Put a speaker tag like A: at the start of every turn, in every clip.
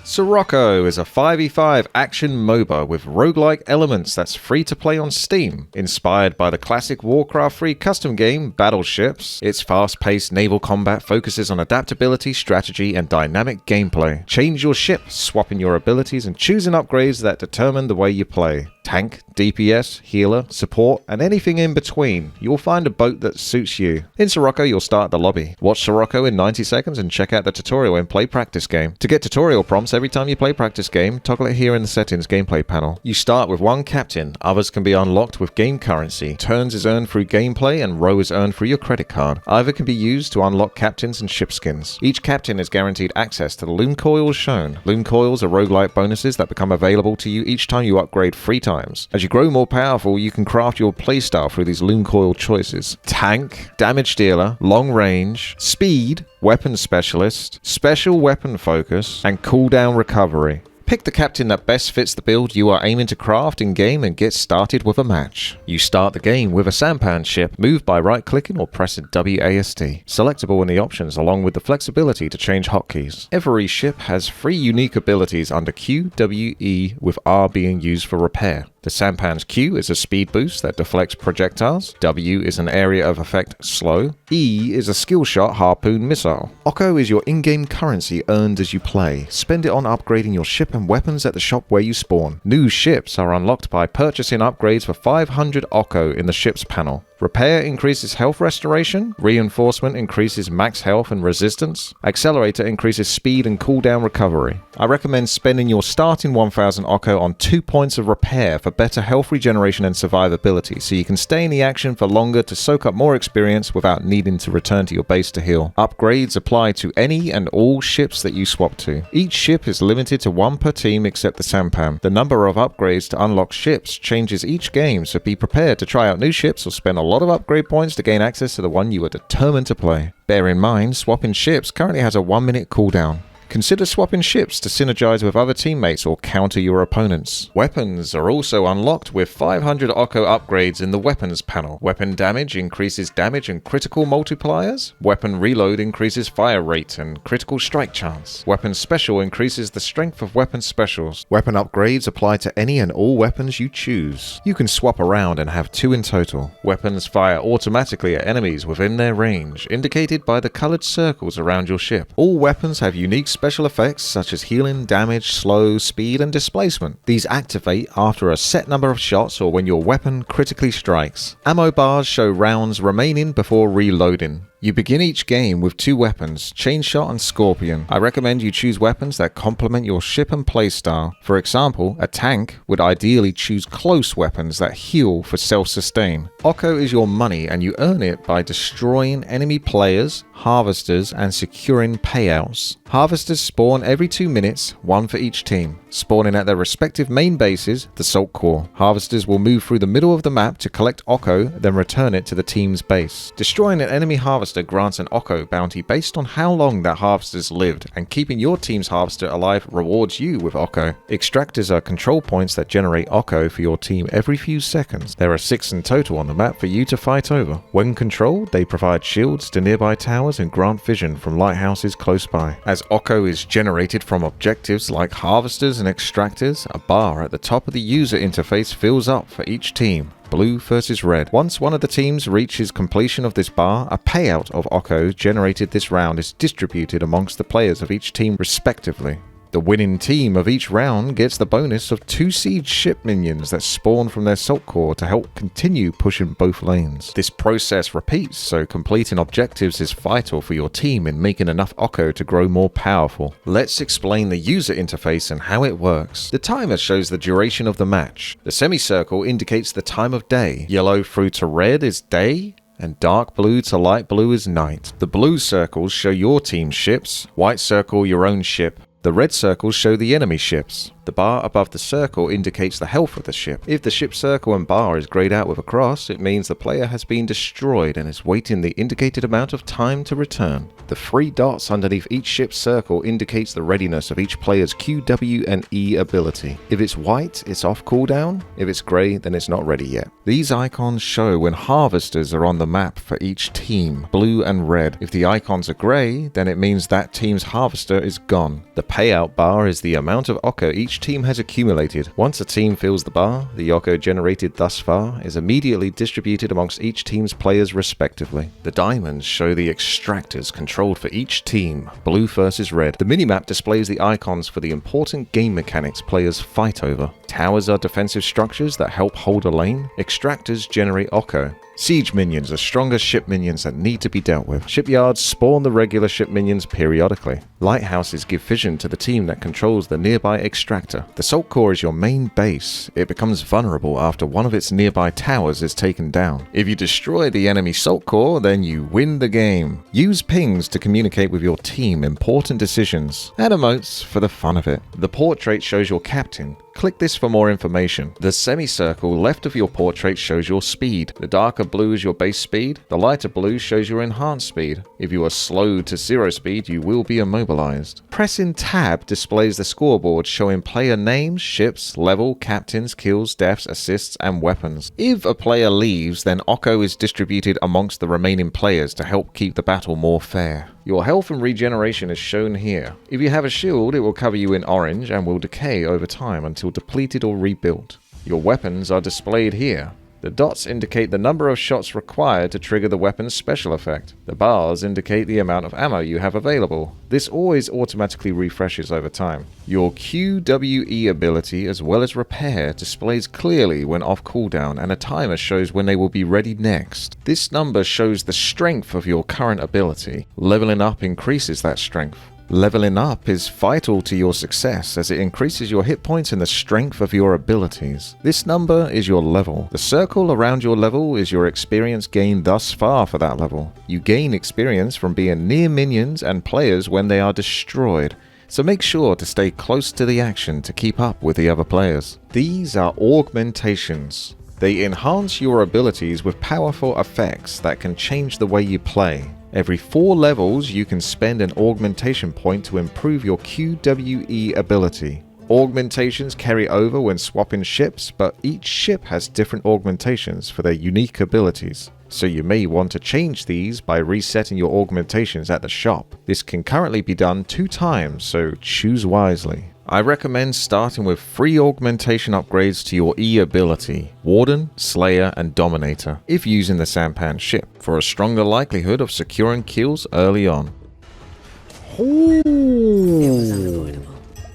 A: Sirocco is a 5v5 action MOBA with roguelike elements that's free to play on Steam. Inspired by the classic Warcraft 3 custom game Battleships, its fast-paced naval combat focuses on adaptability, strategy, and dynamic gameplay. Change your ship, swapping your abilities and choosing upgrades that determine the way you play. Tank, DPS, healer, support, and anything in between. You'll find a boat that suits you. In Sirocco, you'll start the lobby. Watch Sirocco in 90 seconds and check out the tutorial in Play Practice Game. To get tutorial prompts every time you play Practice Game, toggle it here in the Settings gameplay panel. You start with one captain. Others can be unlocked with game currency. Turns is earned through gameplay and row is earned through your credit card. Either can be used to unlock captains and ship skins. Each captain is guaranteed access to the loom coils shown. Loom coils are roguelike bonuses that become available to you each time you upgrade 3 times. As you grow more powerful, you can craft your playstyle through these loom coil choices. Tank, damage dealer, long range, speed, weapon specialist, special weapon focus, and cooldown recovery. Pick the captain that best fits the build you are aiming to craft in-game and get started with a match. You start the game with a sampan ship, move by right-clicking or pressing WASD. Selectable in the options along with the flexibility to change hotkeys. Every ship has 3 unique abilities under Q, W, E, with R being used for repair. The sampan's Q is a speed boost that deflects projectiles. W is an area of effect slow. E is a skill shot harpoon missile. Occo is your in-game currency earned as you play. Spend it on upgrading your ship and weapons at the shop where you spawn. New ships are unlocked by purchasing upgrades for 500 Occo in the ships panel. Repair increases health restoration, reinforcement increases max health and resistance, accelerator increases speed and cooldown recovery. I recommend spending your starting 1000 Occo on 2 points of repair for better health regeneration and survivability, so you can stay in the action for longer to soak up more experience without needing to return to your base to heal. Upgrades apply to any and all ships that you swap to. Each ship is limited to 1 per team except the sampan. The number of upgrades to unlock ships changes each game, so be prepared to try out new ships or spend a lot of upgrade points to gain access to the one you are determined to play. Bear in mind, swapping ships currently has a 1-minute cooldown. Consider swapping ships to synergize with other teammates or counter your opponents. Weapons are also unlocked with 500 Occo upgrades in the weapons panel. Weapon damage increases damage and critical multipliers. Weapon reload increases fire rate and critical strike chance. Weapon special increases the strength of weapon specials. Weapon upgrades apply to any and all weapons you choose. You can swap around and have 2 in total. Weapons fire automatically at enemies within their range, indicated by the colored circles around your ship. All weapons have unique special effects such as healing, damage, slow, speed, and displacement. These activate after a set number of shots or when your weapon critically strikes. Ammo bars show rounds remaining before reloading. You begin each game with 2 weapons, Chain Shot and Scorpion. I recommend you choose weapons that complement your ship and playstyle. For example, a tank would ideally choose close weapons that heal for self-sustain. Occo is your money and you earn it by destroying enemy players, harvesters, and securing payouts. Harvesters spawn every 2 minutes, 1 for each team. Spawning at their respective main bases, the Salt Core. Harvesters will move through the middle of the map to collect Occo, then return it to the team's base. Destroying an enemy harvester grants an Occo bounty based on how long that harvester's lived, and keeping your team's harvester alive rewards you with Occo. Extractors are control points that generate Occo for your team every few seconds. There are 6 in total on the map for you to fight over. When controlled, they provide shields to nearby towers and grant vision from lighthouses close by. As Occo is generated from objectives like harvesters and extractors, a bar at the top of the user interface fills up for each team. Blue versus red. Once one of the teams reaches completion of this bar, a payout of Occo generated this round is distributed amongst the players of each team respectively. The winning team of each round gets the bonus of 2 siege ship minions that spawn from their Salt Core to help continue pushing both lanes. This process repeats, so completing objectives is vital for your team in making enough Occo to grow more powerful. Let's explain the user interface and how it works. The timer shows the duration of the match. The semicircle indicates the time of day. Yellow through to red is day, and dark blue to light blue is night. The blue circles show your team's ships, white circle your own ship. The red circles show the enemy ships. The bar above the circle indicates the health of the ship. If the ship's circle and bar is grayed out with a cross, it means the player has been destroyed and is waiting the indicated amount of time to return. The 3 dots underneath each ship's circle indicates the readiness of each player's Q, W, and E ability. If it's white, it's off cooldown. If it's grey, then it's not ready yet. These icons show when harvesters are on the map for each team, blue and red. If the icons are grey, then it means that team's harvester is gone. The payout bar is the amount of Occo each team has accumulated. Once a team fills the bar, the Occo generated thus far is immediately distributed amongst each team's players respectively. The diamonds show the Extractors controlled for each team, blue versus red. The minimap displays the icons for the important game mechanics players fight over. Towers are defensive structures that help hold a lane. Extractors generate Occo. Siege minions are stronger ship minions that need to be dealt with. Shipyards spawn the regular ship minions periodically. Lighthouses give vision to the team that controls the nearby extractor. The salt core is your main base. It becomes vulnerable after one of its nearby towers is taken down. If you destroy the enemy salt core, then you win the game. Use pings to communicate with your team important decisions, and emotes for the fun of it. The portrait shows your captain. Click this for more information. The semicircle left of your portrait shows your speed. The darker blue is your base speed. The lighter blue shows your enhanced speed. If you are slowed to 0 speed, you will be immobilized. Pressing tab displays the scoreboard showing player names, ships, level, captains, kills, deaths, assists, and weapons. If a player leaves, then Occo is distributed amongst the remaining players to help keep the battle more fair. Your health and regeneration is shown here. If you have a shield, it will cover you in orange and will decay over time until depleted or rebuilt. Your weapons are displayed here. The dots indicate the number of shots required to trigger the weapon's special effect. The bars indicate the amount of ammo you have available. This always automatically refreshes over time. Your QWE ability as well as repair displays clearly when off cooldown, and a timer shows when they will be ready next. This number shows the strength of your current ability. Leveling up increases that strength. Leveling up is vital to your success as it increases your hit points and the strength of your abilities. This number is your level. The circle around your level is your experience gained thus far for that level. You gain experience from being near minions and players when they are destroyed, so make sure to stay close to the action to keep up with the other players. These are augmentations. They enhance your abilities with powerful effects that can change the way you play. Every 4 levels, you can spend an augmentation point to improve your QWE ability. Augmentations carry over when swapping ships, but each ship has different augmentations for their unique abilities. So you may want to change these by resetting your augmentations at the shop. This can currently be done 2 times, so choose wisely. I recommend starting with 3 augmentation upgrades to your E ability, Warden, Slayer, and Dominator, if using the Sampan ship, for a stronger likelihood of securing kills early on.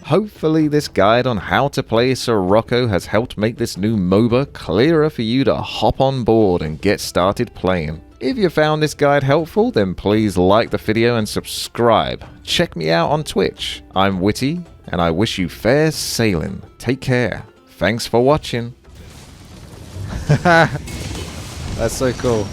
A: Hopefully this guide on how to play Sirocco has helped make this new MOBA clearer for you to hop on board and get started playing. If you found this guide helpful, then please like the video and subscribe. Check me out on Twitch. I'm Witty, and I wish you fair sailing. Take care. Thanks for watching. That's so cool.